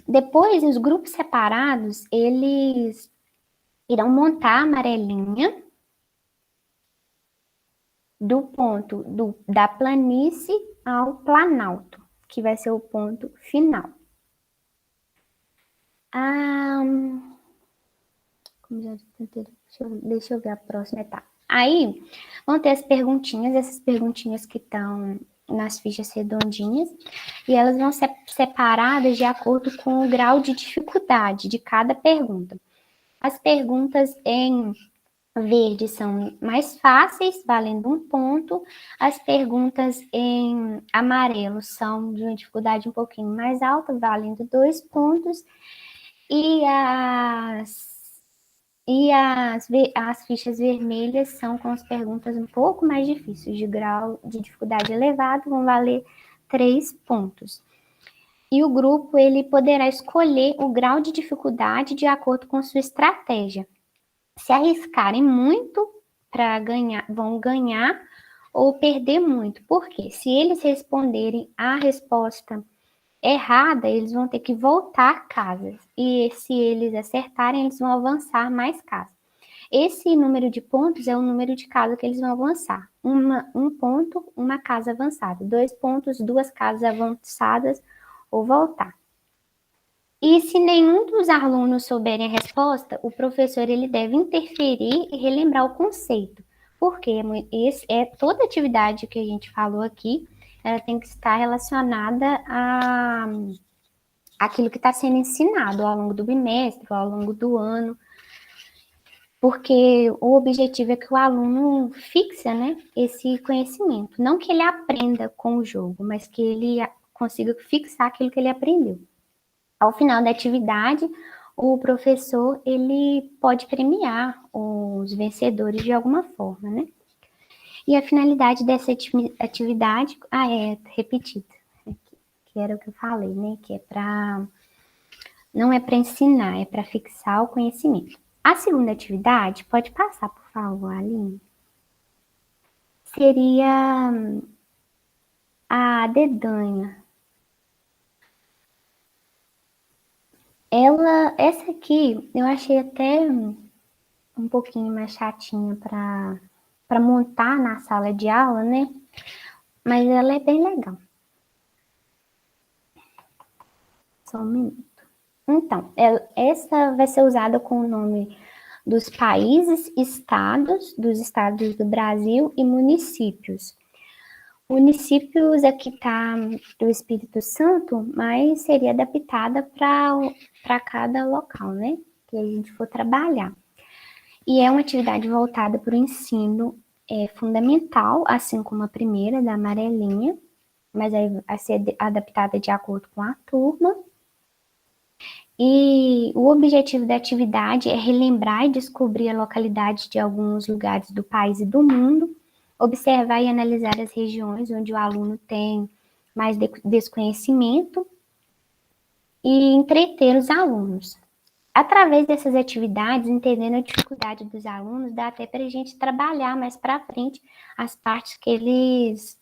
[SPEAKER 2] Depois, os grupos separados, eles irão montar a amarelinha do ponto da planície ao planalto, que vai ser o ponto final. Deixa eu ver a próxima etapa. Aí, vão ter as perguntinhas, essas perguntinhas que estão nas fichas redondinhas, e elas vão ser separadas de acordo com o grau de dificuldade de cada pergunta. As perguntas em verde são mais fáceis, valendo 1 ponto. As perguntas em amarelo são de uma dificuldade um pouquinho mais alta, valendo 2 pontos. E as fichas vermelhas são com as perguntas um pouco mais difíceis, de grau de dificuldade elevado, vão valer 3 pontos. E o grupo ele poderá escolher o grau de dificuldade de acordo com sua estratégia. Se arriscarem muito para ganhar, vão ganhar ou perder muito. Por quê? Se eles responderem a resposta errada, eles vão ter que voltar casas. E se eles acertarem, eles vão avançar mais casas. Esse número de pontos é o número de casas que eles vão avançar. 1 ponto, 1 casa avançada. 2 pontos, 2 casas avançadas ou voltar. E se nenhum dos alunos souberem a resposta, o professor ele deve interferir e relembrar o conceito. Porque toda atividade que a gente falou aqui, ela tem que estar relacionada àquilo que está sendo ensinado ao longo do bimestre, ao longo do ano. Porque o objetivo é que o aluno fixe, né, esse conhecimento. Não que ele aprenda com o jogo, mas que ele consiga fixar aquilo que ele aprendeu. Ao final da atividade, o professor ele pode premiar os vencedores de alguma forma, né? E a finalidade dessa atividade, repetida, que era o que eu falei, né? Que não é para ensinar, é para fixar o conhecimento. A segunda atividade, pode passar, por favor, Aline? Seria a dedanha. Essa aqui, eu achei até um pouquinho mais chatinha para montar na sala de aula, né? Mas ela é bem legal. Só um minuto. Então, essa vai ser usada com o nome dos países, dos estados do Brasil e municípios. Municípios aqui está do Espírito Santo, mas seria adaptada para cada local, né? Que a gente for trabalhar. E é uma atividade voltada para o ensino fundamental, assim como a primeira, da amarelinha, mas aí vai ser adaptada de acordo com a turma. E o objetivo da atividade é relembrar e descobrir a localidade de alguns lugares do país e do mundo, observar e analisar as regiões onde o aluno tem mais desconhecimento e entreter os alunos. Através dessas atividades, entendendo a dificuldade dos alunos, dá até para a gente trabalhar mais para frente as partes que eles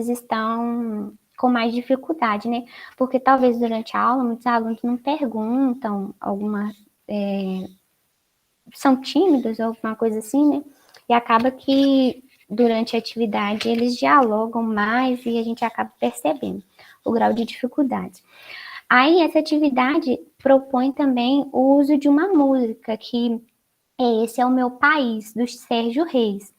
[SPEAKER 2] estão com mais dificuldade, né? Porque talvez durante a aula muitos alunos não perguntam são tímidos ou alguma coisa assim, né? E acaba que durante a atividade eles dialogam mais e a gente acaba percebendo o grau de dificuldade. Aí essa atividade propõe também o uso de uma música, que Esse é o Meu País, do Sérgio Reis.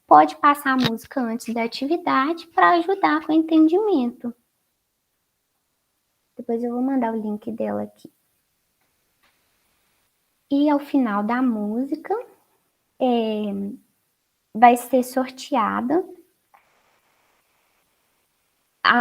[SPEAKER 2] Pode passar a música antes da atividade para ajudar com o entendimento. Depois eu vou mandar o link dela aqui. E ao final da música, vai ser sorteada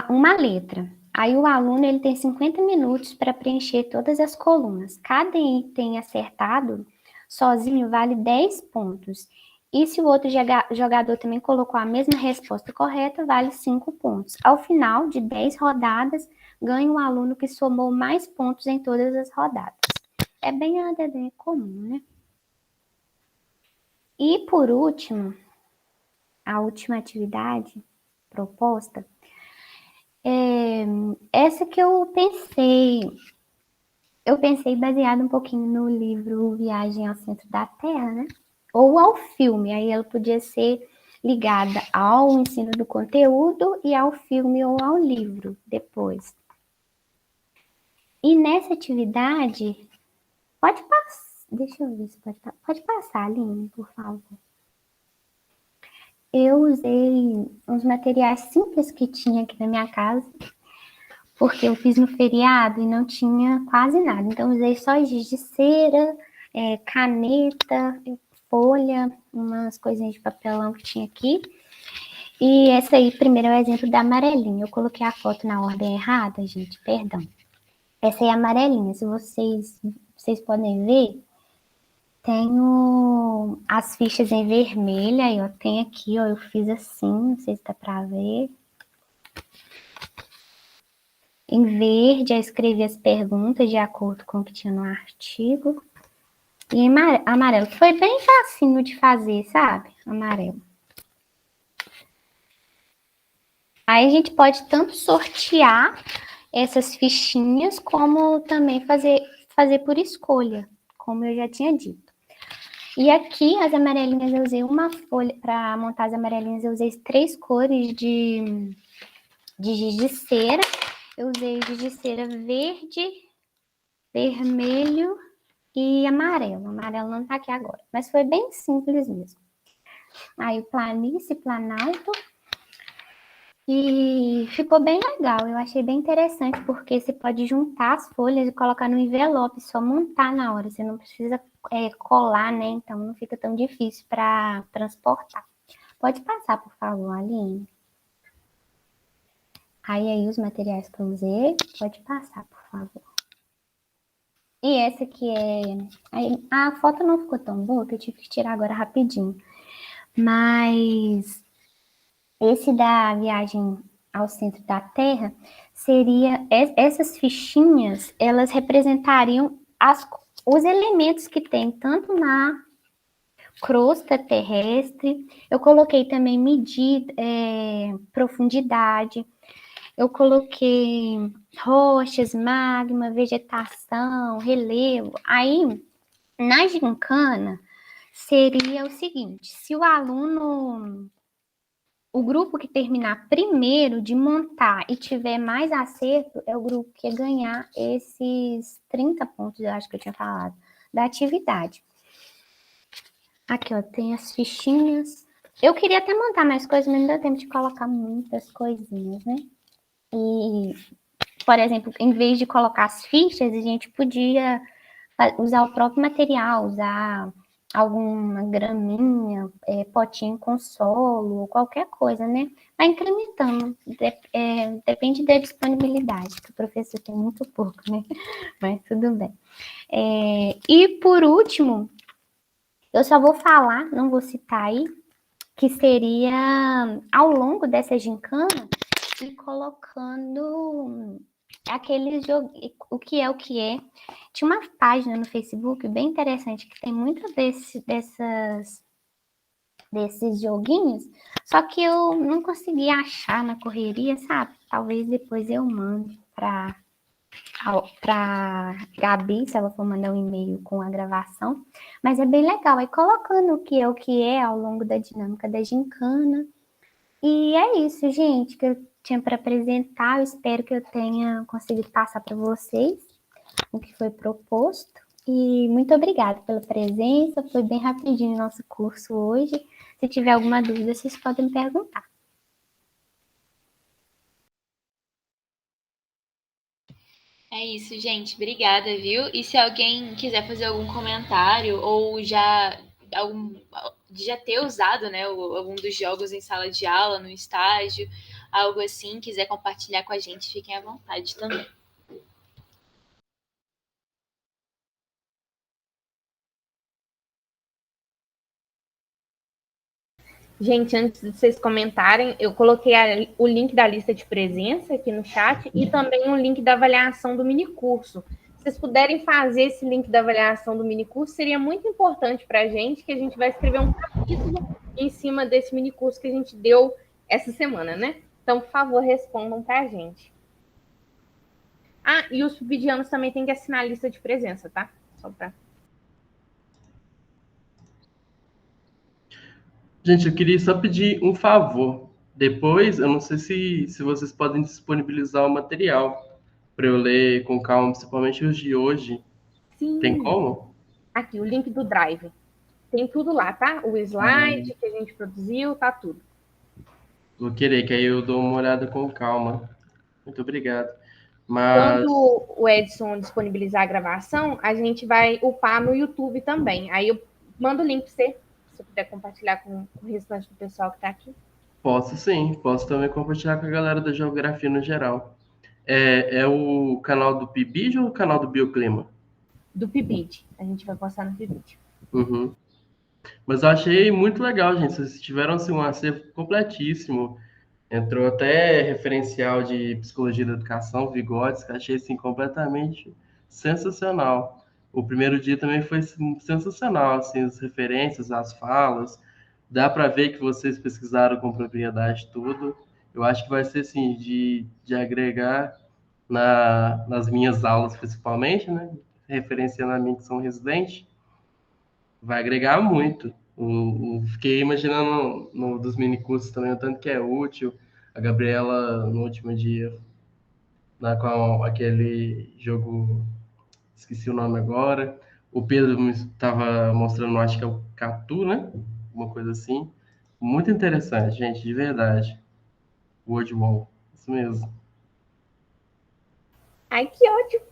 [SPEAKER 2] uma letra. Aí o aluno ele tem 50 minutos para preencher todas as colunas. Cada item acertado sozinho vale 10 pontos. E se o outro jogador também colocou a mesma resposta correta, vale 5 pontos. Ao final de 10 rodadas, ganha o aluno que somou mais pontos em todas as rodadas. É bem comum, né? E por último, a última atividade proposta essa que eu pensei baseado um pouquinho no livro Viagem ao Centro da Terra, né? Ou ao filme, aí ela podia ser ligada ao ensino do conteúdo e ao filme ou ao livro depois. E nessa atividade, pode passar, deixa eu ver se pode passar, Aline, por favor. Eu usei uns materiais simples que tinha aqui na minha casa, porque eu fiz no feriado e não tinha quase nada. Então, usei só giz de cera, caneta, folha, umas coisinhas de papelão que tinha aqui. E essa aí, primeiro, é o exemplo da amarelinha. Eu coloquei a foto na ordem errada, gente, perdão. Essa aí é a amarelinha. Se vocês podem ver, tenho as fichas em vermelho. Aí, ó, tem aqui, ó, eu fiz assim, não sei se dá pra ver. Em verde, eu escrevi as perguntas de acordo com o que tinha no artigo. E em amarelo, foi bem facinho de fazer, sabe? Amarelo. Aí a gente pode tanto sortear essas fichinhas, como também fazer por escolha, como eu já tinha dito. E aqui, as amarelinhas, eu usei uma folha, para montar as amarelinhas, eu usei 3 cores de giz de cera. Eu usei giz de cera verde, vermelho e amarelo. O amarelo não tá aqui agora, mas foi bem simples mesmo. Aí o planície, planalto. E ficou bem legal, eu achei bem interessante, porque você pode juntar as folhas e colocar no envelope, só montar na hora, você não precisa colar, né? Então não fica tão difícil para transportar. Pode passar, por favor, Aline. Aí os materiais que eu usei, pode passar, por favor. E essa aqui a foto não ficou tão boa, que eu tive que tirar agora rapidinho. Mas esse da Viagem ao Centro da Terra seria... Essas fichinhas, elas representariam os elementos que tem tanto na crosta terrestre. Eu coloquei também medida, profundidade. Eu coloquei rochas, magma, vegetação, relevo. Aí, na gincana, seria o seguinte: se o grupo que terminar primeiro de montar e tiver mais acerto, é o grupo que ia ganhar esses 30 pontos, eu acho que eu tinha falado, da atividade. Aqui, ó, tem as fichinhas. Eu queria até montar mais coisas, mas não deu tempo de colocar muitas coisinhas, né? E, por exemplo, em vez de colocar as fichas, a gente podia usar o próprio material, usar alguma graminha, potinho com solo, qualquer coisa, né? Vai incrementando, depende da disponibilidade, que o professor tem muito pouco, né? Mas tudo bem. E por último, eu só vou falar, não vou citar aí, que seria ao longo dessa gincana, e colocando aqueles o que é. Tinha uma página no Facebook bem interessante que tem muito desses joguinhos, só que eu não consegui achar na correria, sabe? Talvez depois eu mande para Gabi, se ela for mandar um e-mail com a gravação, mas é bem legal, aí colocando o que é ao longo da dinâmica da gincana. E é isso, gente, que eu tinha para apresentar. Eu espero que eu tenha conseguido passar para vocês o que foi proposto. E muito obrigada pela presença, foi bem rapidinho o nosso curso hoje. Se tiver alguma dúvida, vocês podem me perguntar.
[SPEAKER 1] É isso, gente. Obrigada, viu? E se alguém quiser fazer algum comentário ou já ter usado, né, algum dos jogos em sala de aula, no estágio, algo assim, quiser compartilhar com a gente, fiquem à vontade também.
[SPEAKER 4] Gente, antes de vocês comentarem, eu coloquei o link da lista de presença aqui no chat e também o link da avaliação do minicurso. Se vocês puderem fazer esse link da avaliação do minicurso, seria muito importante para a gente, que a gente vai escrever um capítulo em cima desse minicurso que a gente deu essa semana, né? Então, por favor, respondam para a gente. Ah, e os PIBidianos também têm que assinar a lista de presença, tá? Só para...
[SPEAKER 3] Gente, eu queria só pedir um favor. Depois, eu não sei se vocês podem disponibilizar o material para eu ler com calma, principalmente os de hoje.
[SPEAKER 4] Sim.
[SPEAKER 3] Tem como?
[SPEAKER 4] Aqui, o link do Drive. Tem tudo lá, tá? O slide que a gente produziu, tá tudo.
[SPEAKER 3] Vou querer, que aí eu dou uma olhada com calma. Muito obrigado. Mas
[SPEAKER 4] Quando o Edson disponibilizar a gravação, a gente vai upar no YouTube também. Aí eu mando o link para você, se você puder compartilhar com o restante do pessoal que está aqui.
[SPEAKER 3] posso sim, posso também compartilhar com a galera da geografia no geral. É o canal do PIBID ou o canal do Bioclima?
[SPEAKER 4] Do PIBID. A gente vai postar no PIBID.
[SPEAKER 3] Uhum. Mas eu achei muito legal, gente. Vocês tiveram assim, um acervo completíssimo. Entrou até referencial de psicologia da educação, Vygotsky, que achei assim, completamente sensacional. O primeiro dia também foi assim, sensacional, assim, as referências, as falas. Dá para ver que vocês pesquisaram com propriedade tudo. Eu acho que vai ser assim, de agregar nas minhas aulas, principalmente, né? Referenciando a mim que sou residente, vai agregar muito. Fiquei imaginando dos minicursos também o tanto que é útil. A Gabriela, no último dia, com aquele jogo, esqueci o nome agora. O Pedro estava mostrando, acho que é o Catu, né? Uma coisa assim. Muito interessante, gente, de verdade. World Wall, isso mesmo.
[SPEAKER 4] Ai, que ótimo!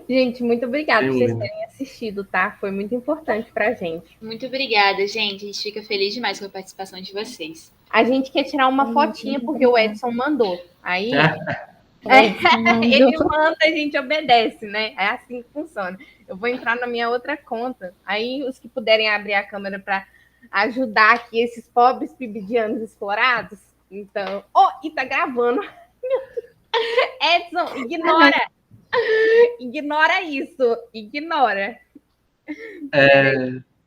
[SPEAKER 4] Gente, muito obrigada por vocês
[SPEAKER 3] Muito.
[SPEAKER 4] terem assistido, tá? Foi muito importante pra gente.
[SPEAKER 1] Muito obrigada, gente. A gente fica feliz demais com a participação de vocês.
[SPEAKER 4] A gente quer tirar uma fotinha porque o Edson mandou. Aí ele manda, a gente obedece, né? É assim que funciona. Eu vou entrar na minha outra conta. Aí os que puderem abrir a câmera para ajudar aqui esses pobres pibidianos explorados. Então, e tá gravando. Edson, ignora. Ignora isso. Ignora.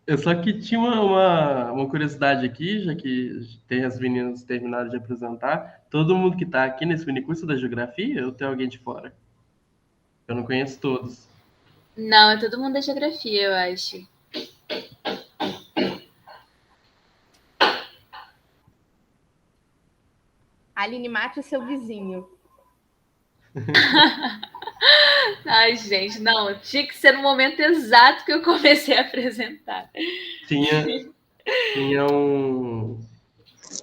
[SPEAKER 3] Eu só que tinha uma curiosidade aqui, já que tem as meninas terminaram de apresentar. Todo mundo que está aqui nesse minicurso da geografia, ou tem alguém de fora? Eu não conheço todos.
[SPEAKER 1] Não, é todo mundo da geografia, eu acho.
[SPEAKER 4] Aline, mate o seu vizinho.
[SPEAKER 1] Ai, gente, não. Tinha que ser no momento exato que eu comecei a apresentar.
[SPEAKER 3] Tinha um...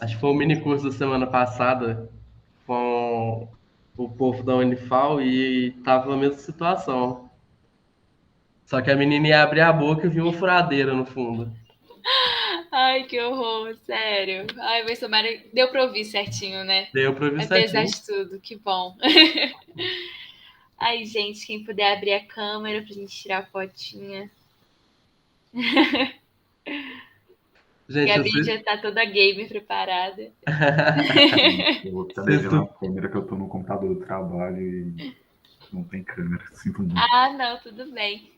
[SPEAKER 3] Acho que foi um minicurso da semana passada com o povo da Unifal e tava na mesma situação. Só que a menina ia abrir a boca e viu uma furadeira no fundo.
[SPEAKER 1] Ai, que horror, sério. Ai, mas tomara... Deu pra ouvir certinho, né?
[SPEAKER 3] Deu pra ouvir
[SPEAKER 1] Apesar
[SPEAKER 3] certinho.
[SPEAKER 1] de tudo, que bom. Ai, gente, quem puder abrir a câmera pra gente tirar a fotinha.
[SPEAKER 3] Gente,
[SPEAKER 1] Gabi já tá toda gamer preparada.
[SPEAKER 6] Eu vou estar ligando a câmera que eu tô no computador do trabalho e não tem câmera, sinto muito.
[SPEAKER 1] Ah, não, tudo bem.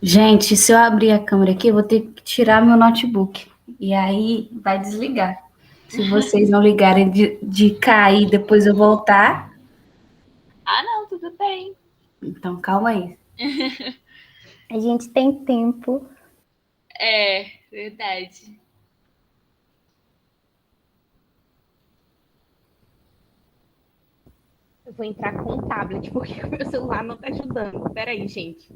[SPEAKER 7] Gente, se eu abrir a câmera aqui, eu vou ter que tirar meu notebook. E aí vai desligar. Se vocês não ligarem de cair depois eu voltar,
[SPEAKER 1] Ah, não, tudo bem.
[SPEAKER 7] então calma aí.
[SPEAKER 2] A gente tem tempo.
[SPEAKER 1] É, verdade.
[SPEAKER 4] Eu vou entrar com o tablet, porque o meu celular não tá ajudando. Peraí, gente.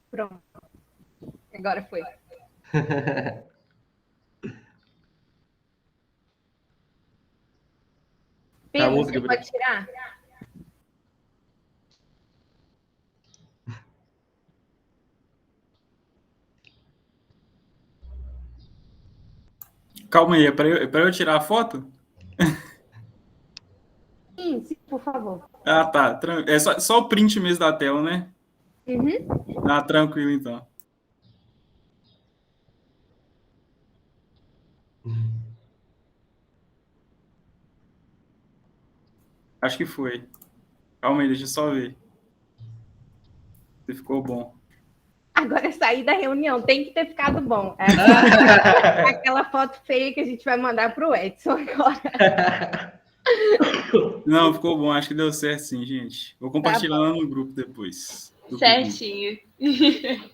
[SPEAKER 4] Pronto. Agora foi.
[SPEAKER 3] Tá,
[SPEAKER 4] Pedro,
[SPEAKER 3] música,
[SPEAKER 4] você pode tirar?
[SPEAKER 5] Calma aí, é pra eu tirar a foto?
[SPEAKER 4] Sim, por favor.
[SPEAKER 5] Ah, tá. É só o print mesmo da tela, né?
[SPEAKER 4] Uhum.
[SPEAKER 5] Ah, tranquilo, então. Acho que foi. Calma aí, deixa eu só ver. Se ficou bom.
[SPEAKER 4] Agora é sair da reunião. Tem que ter ficado bom. É aquela foto feia que a gente vai mandar pro Edson agora.
[SPEAKER 5] Não, ficou bom. Acho que deu certo sim, gente. Vou compartilhar lá no grupo depois.
[SPEAKER 1] Certinho.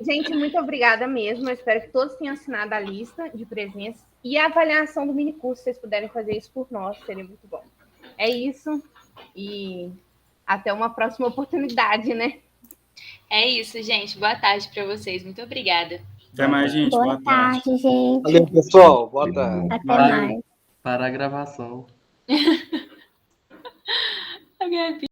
[SPEAKER 4] Gente, muito obrigada mesmo. Eu espero que todos tenham assinado a lista de presenças e a avaliação do minicurso. Se vocês puderem fazer isso por nós, seria muito bom. É isso. E até uma próxima oportunidade, né?
[SPEAKER 1] É isso, gente. Boa tarde para vocês. Muito obrigada.
[SPEAKER 5] Até mais, gente.
[SPEAKER 2] Boa tarde, gente.
[SPEAKER 8] Valeu, pessoal. Boa tarde.
[SPEAKER 2] Até
[SPEAKER 3] Valeu.
[SPEAKER 2] mais.
[SPEAKER 3] Para a gravação.
[SPEAKER 1] A Gabi.